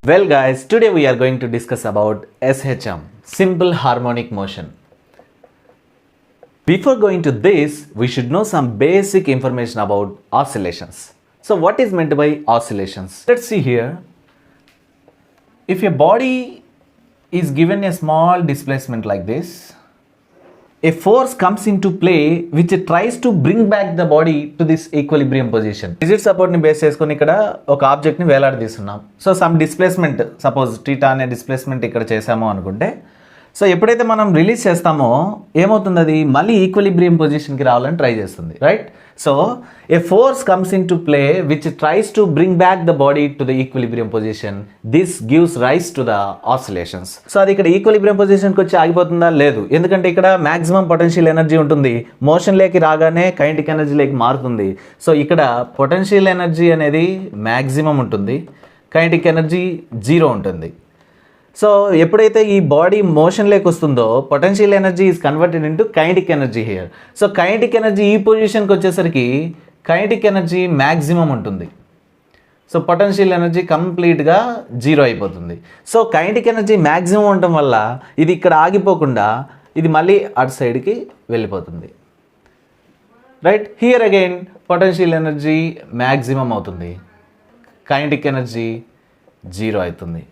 Well guys, today we are going to discuss about SHM, Simple Harmonic Motion. Before going to this, we should know some basic information about oscillations. So what is meant by oscillations? Let's see here. If a body is given a small displacement like this, a force comes into play which tries to bring back the body to this equilibrium position. Rigid support ni base చేసుకొని ఇక్కడ ఒక object ని వేలాడదీస్తున్నాం. So some displacement suppose theta అనే displacement ఇక్కడ చేసాము అనుకుంటే, so ఎప్పుడైతే మనం రిలీజ్ చేస్తామో ఏమవుతుంది, అది మళ్ళీ ఈక్విలిబ్రియం పొజిషన్కి రావాలని ట్రై చేస్తుంది, right? So a force comes into play which tries to bring back the body to the equilibrium position. This gives rise to the oscillations. So అది ఇక్కడ ఈక్విలిబ్రియం పొజిషన్కి వచ్చి ఆగిపోతుందా? లేదు, ఎందుకంటే ఇక్కడ మ్యాక్సిమం పొటెన్షియల్ ఎనర్జీ ఉంటుంది. మోషన్లోకి రాగానే కైనెటిక్ ఎనర్జీలోకి మారుతుంది. సో ఇక్కడ పొటెన్షియల్ ఎనర్జీ అనేది మ్యాక్సిమం ఉంటుంది, కైనెటిక్ ఎనర్జీ 0 ఉంటుంది. సో ఎప్పుడైతే ఈ బాడీ మోషన్లోకి వస్తుందో potential energy is converted into kinetic energy here. So kinetic energy ఈ పొజిషన్కి వచ్చేసరికి కైనెటిక్ ఎనర్జీ మ్యాక్సిమం ఉంటుంది. సో పొటెన్షియల్ ఎనర్జీ కంప్లీట్గా 0 అయిపోతుంది. సో కైనెటిక్ ఎనర్జీ మ్యాక్సిమం ఉండటం వల్ల ఇది ఇక్కడ ఆగిపోకుండా ఇది మళ్ళీ అటు సైడ్కి వెళ్ళిపోతుంది, right? Here again potential energy maximum అవుతుంది, కైనెటిక్ ఎనర్జీ 0 అవుతుంది,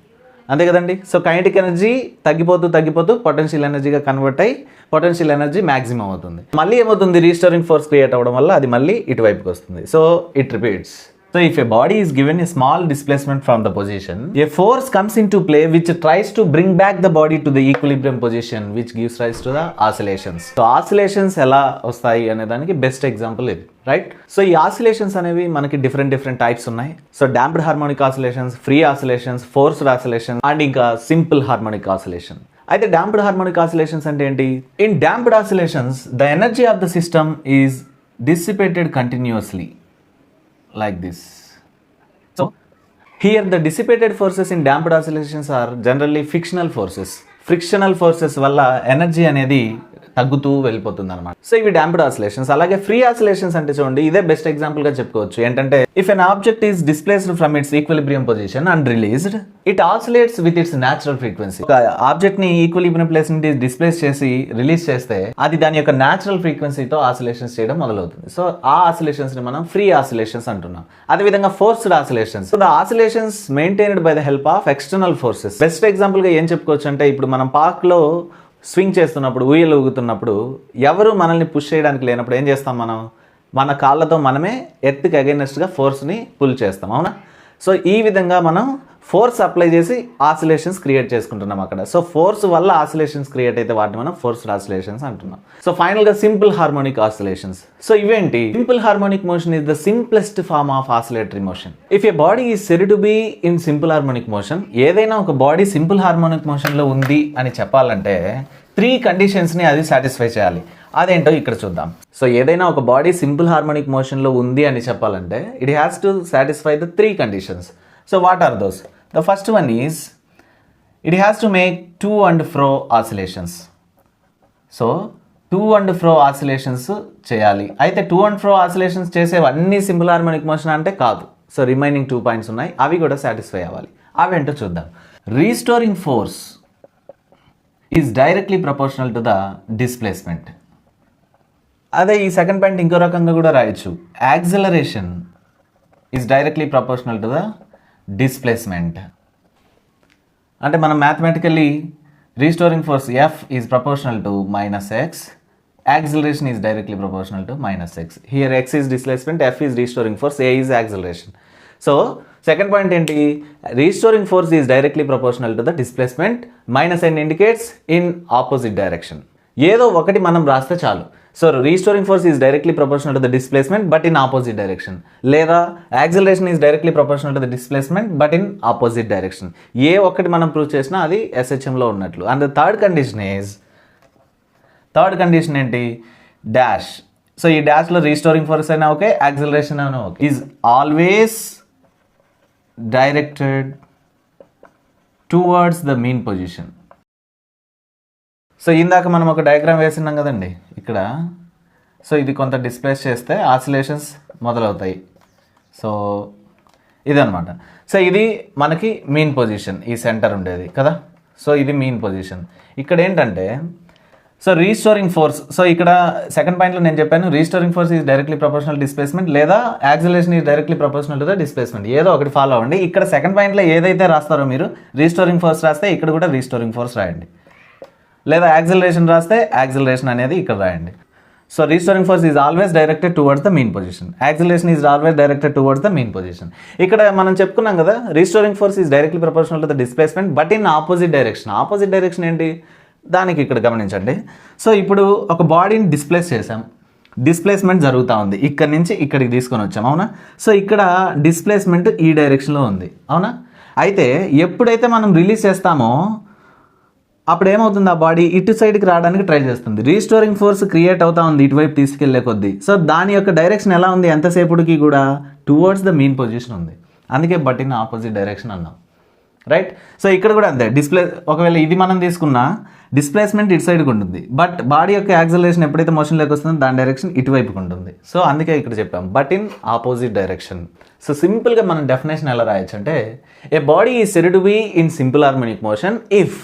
అంతే కదండి. సో కైనెటిక్ ఎనర్జీ తగ్గిపోతూ పొటెన్షియల్ ఎనర్జీగా కన్వర్ట్ అయ్యి పొటెన్షియల్ ఎనర్జీ మ్యాక్సిమం అవుతుంది. మళ్ళీ ఏమవుతుంది, రీస్టోరింగ్ ఫోర్స్ క్రియేట్ అవ్వడం వల్ల అది మళ్ళీ ఇటువైపుకి వస్తుంది. So it repeats. So if a body is given a small displacement from the position, a force comes into play which tries to bring back the body to the equilibrium position, which gives rise to the oscillations. So oscillations ఎలా వస్తాయి అనే దానికి best example ఇది, right? So ఈ oscillations అనేవి మనకి different types ఉన్నాయి. So damped harmonic oscillations, free oscillations, forced oscillation and ఇంకా సింపుల్ హార్మోనిక్ ఆసిలేషన్. అయితే డాంప్డ్ హార్మోనిక్ ఆసిలేషన్స్ అంటే ఏంటి? In damped oscillations the energy of the system is dissipated continuously like this. So here the dissipated forces in damped oscillations are generally frictional forces. Frictional forces వల్ల energy అనేది తగ్గుతూ వెళ్ళిపోతుంది అనమాట. So ఇవి damped oscillations. అలాగే free oscillations అంటే చూడండి, ఇదే బెస్ట్ ఎగ్జాంపుల్ గా చెప్పుకోవచ్చు. ఏంటంటే if an object is displaced from its equilibrium position and released, it oscillates with its natural frequency. ఒక ఆబ్జెక్ట్ ని ఈక్విలిబ్రియం ప్లేస్ నుండి డిస్ప్లేస్ చేసి రిలీజ్ చేస్తే అది దాని యొక్క న్యాచురల్ ఫ్రీక్వెన్సీతో ఆసిలేషన్స్ చేయడం మొదలవుతుంది. సో ఆ ఆసిలేషన్స్ ని మనం ఫ్రీ ఆసిలేషన్స్ అంటున్నాం. అదేవిధంగా forced oscillations. So the oscillations maintained by the help of external forces. Best example గా ఏం చెప్పుకోవచ్చు అంటే, ఇప్పుడు మనం పార్క్ లో స్వింగ్ చేస్తున్నప్పుడు, ఊయలు ఊగుతున్నప్పుడు ఎవరు మనల్ని పుష్ చేయడానికి లేనప్పుడు ఏం చేస్తాం, మనం మన కాళ్ళతో మనమే ఎర్త్కి అగైనెస్ట్గా ఫోర్స్ని పుల్ చేస్తాం, అవునా? సో ఈ విధంగా మనం ఫోర్స్ అప్లై చేసి ఆసిలేషన్స్ క్రియేట్ చేసుకుంటున్నాం అక్కడ. సో ఫోర్స్ వల్ల ఆసిలేషన్స్ క్రియేట్ అయితే వాటిని మనం ఫోర్స్డ్ ఆసిలేషన్స్ అంటున్నాం. సో ఫైనల్గా సింపుల్ హార్మోనిక్ ఆసిలేషన్స్. సో ఇవేంటి? Simple harmonic motion is the simplest form of oscillatory motion. If a body is said to be in simple harmonic motion, ఏదైనా ఒక body simple harmonic మోషన్లో ఉంది అని చెప్పాలంటే 3 కండిషన్స్ని అది సాటిస్ఫై చేయాలి. అదేంటో ఇక్కడ చూద్దాం. సో ఏదైనా ఒక బాడీ సింపుల్ హార్మోనిక్ మోషన్లో ఉంది అని చెప్పాలంటే it has to satisfy the 3 conditions. So what are those? The first one is it has to make to and fro oscillations. So to and fro oscillations చేయాలి. అయితే to and fro oscillations చేసేవన్నీ simple harmonic motion అంటే కాదు. So remaining 2 points ఉన్నాయి, అవి కూడా satisfy అవ్వాలి. అవేంటో చూద్దాం. Restoring force is directly proportional to the displacement. అదే ఈ సెకండ్ పాయింట్ ఇంకో రకంగా కూడా రాయొచ్చు. Acceleration is directly proportional to the displacement. అంటే మనం mathematically restoring force F is proportional to -x, acceleration is directly proportional to -x. Here x is displacement, F is restoring force, A is acceleration. So second point ఏంటి? Restoring force is directly proportional to the displacement. -n indicates in opposite direction. ఏదో ఒకటి మనం రాస్తే చాలు. So restoring force is directly proportional to the displacement but in opposite direction, లేదా acceleration is directly proportional to the displacement but in opposite direction. ఏ ఒక్కటి మనం prove చేసినా అది SHMలో ఉన్నట్లు. అండ్ ద థర్డ్ కండిషన్ ఏంటి? డాష్. సో ఈ డాష్లో రీస్టోరింగ్ ఫోర్స్ అయినా ఓకే, యాక్సిలరేషన్ అయినా okay, is always directed towards the mean position. సో ఇందాక మనం ఒక డయాగ్రామ్ వేసినాం కదండి ఇక్కడ. సో ఇది కొంత డిస్ప్లేస్ చేస్తే ఆసిలేషన్స్ మొదలవుతాయి. సో ఇదనమాట. సో ఇది మనకి మీన్ పొజిషన్, ఈ సెంటర్ ఉండేది కదా. సో ఇది మీన్ పొజిషన్. ఇక్కడ ఏంటంటే సో రీస్టోరింగ్ ఫోర్స్, సో ఇక్కడ సెకండ్ పాయింట్లో నేను చెప్పాను restoring force is directly proportional displacement లేదా acceleration is directly proportional to the displacement, ఏదో ఒకటి ఫాలో అవ్వండి. ఇక్కడ సెకండ్ పాయింట్లో ఏదైతే రాస్తారో మీరు రీస్టోరింగ్ ఫోర్స్ రాస్తే ఇక్కడ కూడా రీస్టోరింగ్ ఫోర్స్ రాయండి, లేదా యాక్సిలరేషన్ రాస్తే యాక్సిలరేషన్ అనేది ఇక్కడ రాయండి. So restoring force is always directed towards the mean position, acceleration is always directed towards the mean position. ఇక్కడ మనం చెప్పుకున్నాం కదా restoring force is directly proportional to the displacement but in opposite direction. Opposite direction ఏంటి దానికి ఇక్కడ గమనించండి. So ఇప్పుడు ఒక బాడీని డిస్ప్లేస్ చేసాం, డిస్ప్లేస్మెంట్ జరుగుతూ ఉంది, ఇక్కడ నుంచి ఇక్కడికి తీసుకొని వచ్చాం అవునా. సో ఇక్కడ డిస్ప్లేస్మెంట్ ఈ డైరెక్షన్లో ఉంది అవునా. అయితే ఎప్పుడైతే మనం రిలీజ్ చేస్తామో అప్పుడు ఏమవుతుంది, ఆ బాడీ ఇటు సైడ్కి రావడానికి ట్రై చేస్తుంది, రీస్టోరింగ్ ఫోర్స్ క్రియేట్ అవుతా ఉంది ఇటువైపు తీసుకెళ్లే కొద్దీ. సో దాని యొక్క డైరెక్షన్ ఎలా ఉంది ఎంతసేపుడికి కూడా టువర్డ్స్ ద మీన్ పొజిషన్ ఉంది, అందుకే బట్ ఇన్ ఆపోజిట్ డైరెక్షన్ అన్నాం రైట్. సో ఇక్కడ కూడా అంతే, ఒకవేళ ఇది మనం తీసుకున్నా డిస్ప్లేస్మెంట్ ఇటు సైడ్కి ఉంటుంది బట్ బాడీ యొక్క యాక్సిలరేషన్ ఎప్పుడైతే మోషన్లోకి వస్తుందో దాని డైరెక్షన్ ఇటువైపుకి ఉంటుంది. సో అందుకే ఇక్కడ చెప్పాం but in opposite direction. So సింపుల్గా మనం డెఫినేషన్ ఎలా రాయొచ్చు అంటే a body is said to be in simple harmonic motion if.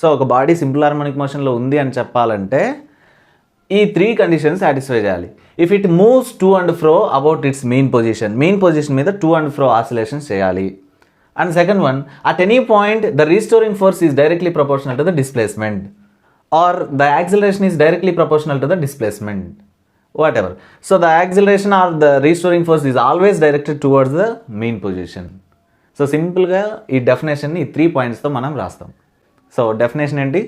So ఒక బాడీ సింపుల్ హార్మోనిక్ మోషన్లో ఉంది అని చెప్పాలంటే ఈ 3 కండిషన్స్ సాటిస్ఫై చేయాలి. If it moves to and fro about its main position మీద టు అండ్ ఫ్రో ఆసిలేషన్స్ చేయాలి. And second one, at any point the restoring force is directly proportional to the displacement or the acceleration is directly proportional to the displacement, whatever. So the acceleration or the restoring force is always directed towards the mean position. So simple ga ee definition ni 3 points tho manam rastam. So definition enti,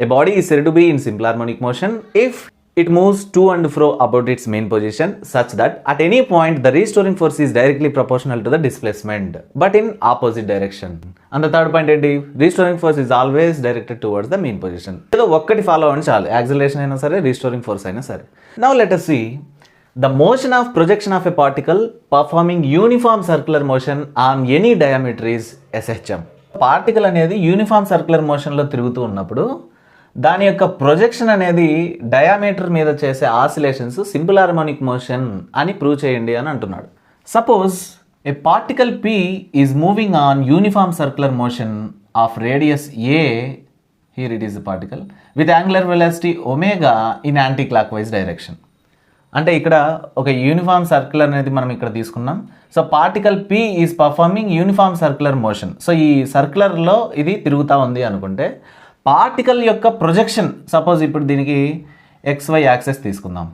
a body is said to be in simple harmonic motion if it moves to and fro about its main position such that at any point the restoring force is directly proportional to the displacement but in opposite direction. And the third point enti, restoring force is always directed towards the main position. Edo okkati follow avani chalu, acceleration aina sare restoring force aina sare. Now let us see the motion of projection of a particle performing uniform circular motion on any diameter is SHM. Particle అనేది uniform circular మోషన్లో తిరుగుతూ ఉన్నప్పుడు దాని యొక్క projection అనేది diameter మీద చేసే oscillations simple harmonic motion అని ప్రూవ్ చేయండి అని అంటున్నాడు. Suppose A particle P is moving on uniform circular motion of radius A, here it is the particle, with angular velocity omega in anti clock wise direction. అంటే ఇక్కడ ఒక uniform circular అనేది మనం ఇక్కడ తీసుకున్నాం. So particle P is performing uniform circular motion. So ఈ సర్క్యులర్లో ఇది తిరుగుతూ ఉంది అనుకుంటే పార్టికల్ యొక్క ప్రొజెక్షన్, సపోజ్ ఇప్పుడు దీనికి XY యాక్సెస్ తీసుకుందాం.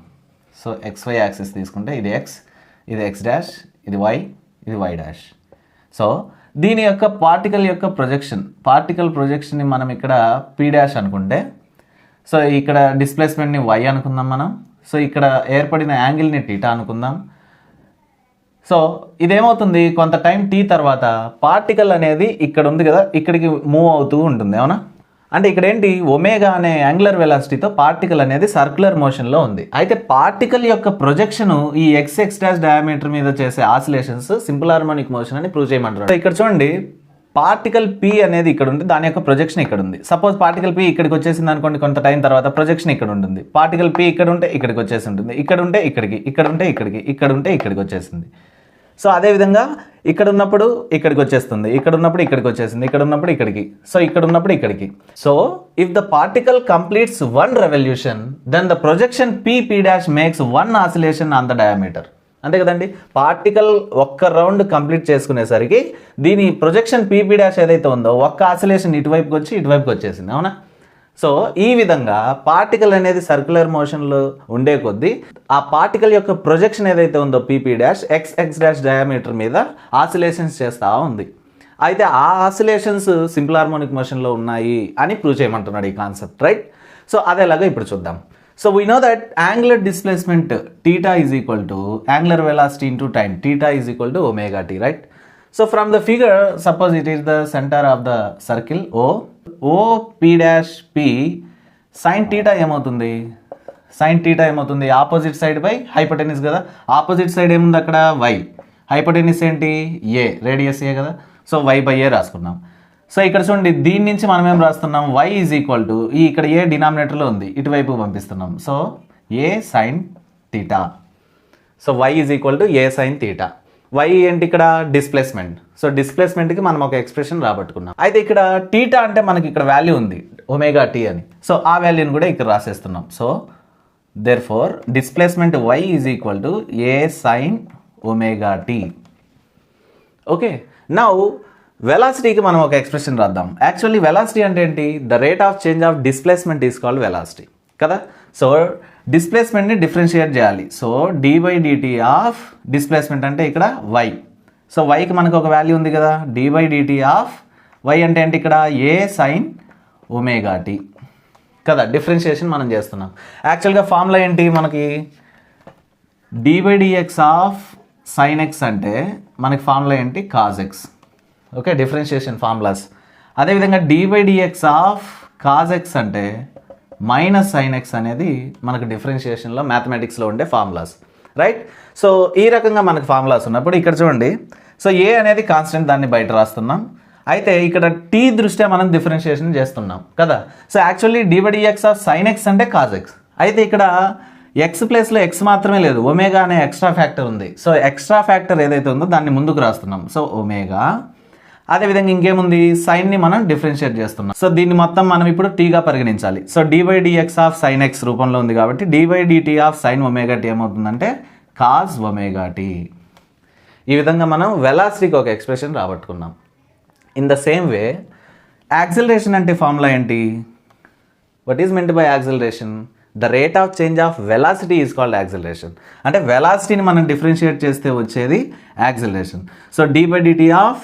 సో XY యాక్సెస్ తీసుకుంటే ఇది X, ఇది X డాష్, ఇది Y, ఇది Y డాష్. సో దీని యొక్క పార్టికల్ యొక్క పార్టికల్ ప్రొజెక్షన్ని మనం ఇక్కడ P డాష్ అనుకుంటే, సో ఇక్కడ డిస్ప్లేస్మెంట్ని Y అనుకుందాం మనం. సో ఇక్కడ ఏర్పడిన యాంగిల్ని θ అనుకుందాం. సో ఇదేమవుతుంది, కొంత టైం T తర్వాత పార్టికల్ అనేది ఇక్కడ ఉంది కదా, ఇక్కడికి మూవ్ అవుతూ ఉంటుంది అవునా. అంటే ఇక్కడ ఏంటి, ఒమేగా అనే యాంగులర్ వెలాసిటీతో పార్టికల్ అనేది సర్క్యులర్ మోషన్లో ఉంది. అయితే పార్టికల్ యొక్క ప్రొజెక్షన్ ఈ XX డాష్ డయామీటర్ మీద చేసే ఆసిలేషన్స్ సింపుల్ హార్మోనిక్ మోషన్ అని ప్రూవ్ చేయమంటారు. ఇక్కడ చూడండి, పార్టికల్ P అనేది ఇక్కడ ఉంది, దాని యొక్క ప్రొజెక్షన్ ఇక్కడ ఉంది. సపోజ్ పార్టికల్ P ఇక్కడికి వచ్చేసింది అనుకోండి, కొంత టైం తర్వాత ప్రొజెక్షన్ ఇక్కడ ఉంటుంది. పార్టికల్ P ఇక్కడ ఉంటే ఇక్కడికి వచ్చేసి ఉంటుంది, ఇక్కడ ఉంటే ఇక్కడికి, ఇక్కడ ఉంటే ఇక్కడికి, ఇక్కడ ఉంటే ఇక్కడికి వచ్చేసింది. సో అదేవిధంగా ఇక్కడ ఉన్నప్పుడు ఇక్కడికి వచ్చేస్తుంది, ఇక్కడ ఉన్నప్పుడు ఇక్కడికి వచ్చేసింది, ఇక్కడ ఉన్నప్పుడు ఇక్కడికి, సో ఇక్కడ ఉన్నప్పుడు ఇక్కడికి. So if the particle completes 1 revolution then the projection P dash makes 1 oscillation on the diameter. అంతే కదండి, పార్టికల్ ఒక్క రౌండ్ కంప్లీట్ చేసుకునేసరికి దీని ప్రొజెక్షన్ P డాష్ ఏదైతే ఉందో ఒక్క ఆసిలేషన్ ఇటువైపుకి వచ్చి ఇటువైపుకి వచ్చేసింది అవునా. సో ఈ విధంగా పార్టికల్ అనేది సర్క్యులర్ మోషన్లో ఉండే కొద్దీ ఆ పార్టికల్ యొక్క ప్రొజెక్షన్ ఏదైతే ఉందో P dash XX dash diameter మీద ఆసిలేషన్స్ చేస్తూ ఉంది. అయితే ఆ ఆసిలేషన్స్ సింపుల్ హార్మోనిక్ మోషన్లో ఉన్నాయి అని ప్రూవ్ చేయమంటున్నాడు ఈ కాన్సెప్ట్ రైట్. సో అదేలాగా ఇప్పుడు చూద్దాం. So we know that angular displacement theta is equal to angular velocity into time. Theta is equal to omega t, right? So from the figure, suppose it is the center of the circle O P dash P sin theta ఏమవుతుంది, sin theta ఏమవుతుంది, opposite side by hypotenuse కదా. Opposite side ఏముంది అక్కడ y, hypotenuse ఏంటి a, radius a కదా. So y by a రాసుకున్నాం. So ఇక్కడ చూడండి, దీని నుంచి మనం ఏం రాస్తున్నాం, y ఈజ్ ఈక్వల్ టు ఈ ఇక్కడ ఏ డినామినేటర్లో ఉంది ఇటువైపు పంపిస్తున్నాం. So A sine theta. So y is equal to A sine theta. y ఏంటి ఇక్కడ డిస్ప్లేస్మెంట్. సో డిస్ప్లేస్మెంట్కి మనం ఒక ఎక్స్ప్రెషన్ రాబట్టుకున్నాం. అయితే ఇక్కడ టీటా అంటే మనకి ఇక్కడ వాల్యూ ఉంది ఒమేగా టీ అని. సో ఆ వాల్యూని కూడా ఇక్కడ రాసేస్తున్నాం. So therefore displacement y is equal to A sine omega t. Okay, now వెలాసిటీకి మనం ఒక ఎక్స్ప్రెషన్ రాద్దాం. యాక్చువల్లీ వెలాసిటీ అంటే ఏంటి? The rate of change of displacement is called velocity కదా. సో డిస్ప్లేస్మెంట్ని డిఫరెన్షియేట్ చేయాలి. సో dy/dt ఆఫ్ డిస్ప్లేస్మెంట్ అంటే ఇక్కడ y. సో వైకి మనకు ఒక వాల్యూ ఉంది కదా, dy/dt ఆఫ్ y అంటే ఏంటి ఇక్కడ ఏ సైన్ ఒమేగా టీ కదా. డిఫరెన్షియేషన్ మనం చేస్తున్నాం. యాక్చువల్గా ఫార్ములా ఏంటి మనకి? dy/dx ఆఫ్ సైన్ x అంటే మనకి ఫార్ములా ఏంటి? Cause x. Okay, differentiation formulas. అదేవిధంగా dy/dx ఆఫ్ కాజ్ x అంటే మైనస్ సైన్ x అనేది మనకు డిఫరెన్షియేషన్లో మ్యాథమెటిక్స్లో ఉండే ఫార్ములాస్, రైట్. సో ఈ రకంగా మనకు ఫార్ములాస్ ఉన్నప్పుడు ఇక్కడ చూడండి. సో ఏ అనేది కాన్స్టెంట్, దాన్ని బయట రాస్తున్నాం. అయితే ఇక్కడ టీ దృష్ట్యా మనం డిఫరెన్షియేషన్ చేస్తున్నాం కదా. So actually dy/dx of sine x అంటే కాజ్ x. అయితే ఇక్కడ ఎక్స్ ప్లేస్లో ఎక్స్ మాత్రమే లేదు, ఒమేగా అనే ఎక్స్ట్రా ఫ్యాక్టర్ ఉంది. సో ఎక్స్ట్రా ఫ్యాక్టర్ ఏదైతే ఉందో దాన్ని ముందుకు రాస్తున్నాం. So omega. అదేవిధంగా ఇంకేముంది? సైన్ని మనం డిఫరెన్షియేట్ చేస్తున్నాం. సో దీన్ని మొత్తం మనం ఇప్పుడు టీగా పరిగణించాలి. So dy/dx of sine x రూపంలో ఉంది కాబట్టి dy/dt of sine omega t ఏమవుతుందంటే కాజ్ ఒమేగా టీ. ఈ విధంగా మనం వెలాసిటీకి ఒక ఎక్స్ప్రెషన్ రాబట్టుకున్నాం. In the same way acceleration అంటే ఫార్ములా ఏంటి? What is meant by acceleration? The rate of change of velocity is called acceleration. అంటే వెలాసిటీని మనం డిఫరెన్షియేట్ చేస్తే వచ్చేది acceleration. So dy/dt of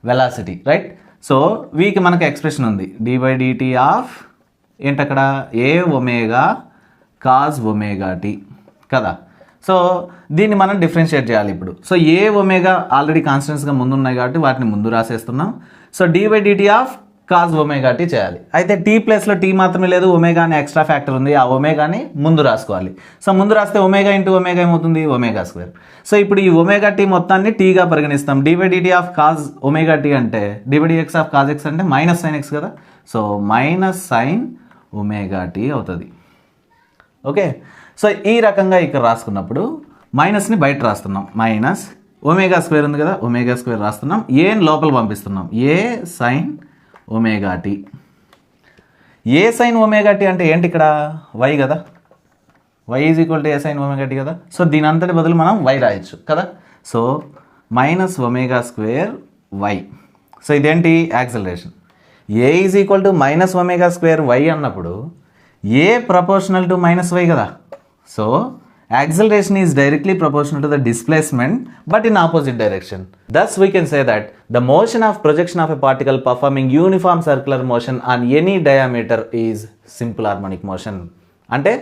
velocity, right. So వీకి మనకు ఎక్స్ప్రెషన్ ఉంది dy/dt ఆఫ్ ఏంటి అక్కడ A omega cos omega t కదా. సో దీన్ని మనం డిఫరెన్షియేట్ చేయాలి ఇప్పుడు. సో ఏ ఒమేగా ఆల్రెడీ కాన్స్టెంట్స్గా ముందు ఉన్నాయి కాబట్టి వాటిని ముందు రాసేస్తున్నాం. So dy/dt of cos omega t చేయాలి. అయితే టీ ప్లేస్లో టీ మాత్రమే లేదు, ఒమేగా అనే ఎక్స్ట్రా ఫ్యాక్టర్ ఉంది. ఆ ఒమేగాని ముందు రాసుకోవాలి. సో ముందు రాస్తే ఒమేగా ఇంటూ ఒమేగా ఏమవుతుంది? Omega square. సో ఇప్పుడు ఈ ఒమేగా టీ మొత్తాన్ని టీగా పరిగణిస్తాం. dy/dt of cos omega t అంటే dy/dx ఆఫ్ కాజ్ x అంటే మైనస్ సైన్ x కదా. So minus sine omega t అవుతుంది. ఓకే, సో ఈ రకంగా ఇక్కడ రాసుకున్నప్పుడు మైనస్ని బయట రాస్తున్నాం. మైనస్ ఒమేగా స్క్వేర్ ఉంది కదా, ఒమేగా స్క్వేర్ రాస్తున్నాం. ఏని లోపల పంపిస్తున్నాం. A sine omega t. A sine omega t అంటే ఏంటి ఇక్కడ? వై కదా. y is equal to A sine omega t కదా. సో దీని అంతటి బదులు మనం y రాయొచ్చు కదా. So minus omega square y. So ఇదేంటి? Acceleration. A is equal to minus omega square y అన్నప్పుడు a proportional to minus y కదా. So acceleration is directly proportional to the displacement but in opposite direction. Thus we can say that the motion of projection of a particle performing uniform circular motion on any diameter is simple harmonic motion. అంటే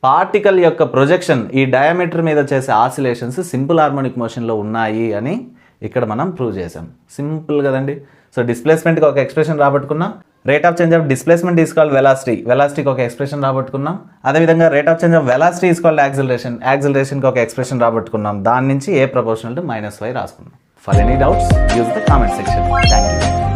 particle యొక్క projection ఈ diameter మీద చేసే oscillations simple harmonic మోషన్లో ఉన్నాయి అని ఇక్కడ మనం ప్రూవ్ చేసాం. సింపుల్ కదండి. సో డిస్ప్లేస్మెంట్కి ఒక ఎక్స్ప్రెషన్ రాబట్టుకున్నాం. Rate of change of displacement is called velocity. వెలాసిటీకి ఒక ఎక్స్ప్రెషన్ రాబట్టుకున్నాం. అదేవిధంగా rate of change of velocity is called acceleration. యాక్సిలరేషన్కి ఒక ఎక్స్ప్రెషన్ రాబట్టుకున్నాం. దాని నుంచి ఏ ప్రపోర్షనల్ టు -y రాసుకున్నాం. For any doubts use the comment section. Thank you.